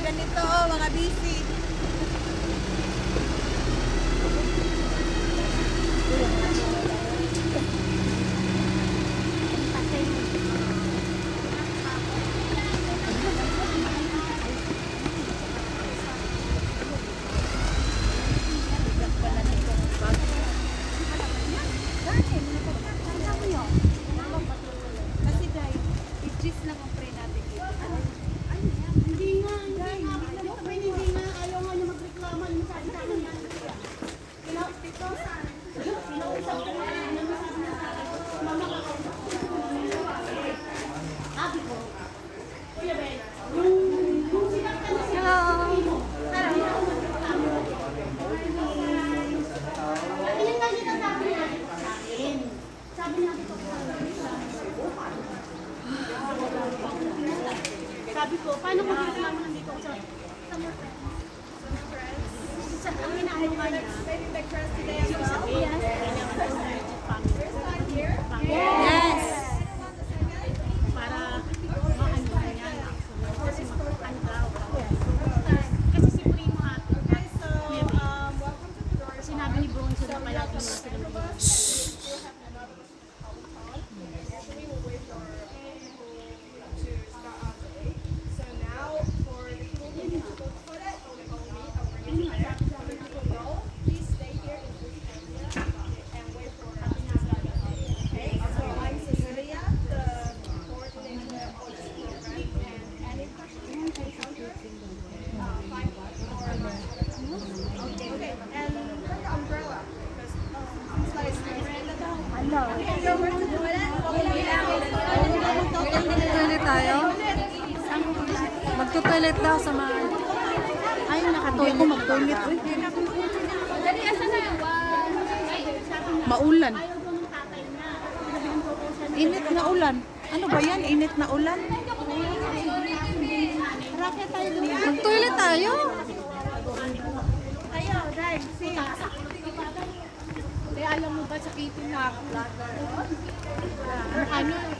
ganito, mga busy. Kasi dahil, i-cheese lang ang pre natin dito. Hindi nga. Hindi nga. Ayaw nga niya magreklamo. Ano sabi sa akin yan? Sinausap ko nga. Mama ka. Sabi ko. Kuya Ben, yung sinaktan na siya. Parang hindi ako magreklamo. Ayun nga yung sabi niya sa akin. Sabi niya dito sa sabi ko, paano ko reklamo nandito ako sa summer friends? Sa ang inaano nga niya. Maybe my friends today as Yung well. sabi niya, kailangan ko sa family. Yes! Para maano niya na. Kasi ano daw. Kasi si Primo ate. Sinabi ni Bronzo na palagi mo sila Magtutoilet tayo? Magtutoilet daw sa mga... Ay, nakatoilet. Ako mag-toilet. Maulan. Init na ulan. Ano ba yan? Init na ulan? Mag-toilet tayo? Tayo, Dad. Kaya alam mo ba, sakitin na ako.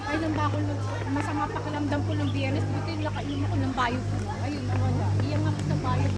Kailan ba ako masama pakiramdam ko ng biyernes, buti nakainom ako ng bayo ko. Ayun, iyan ako sa bayo.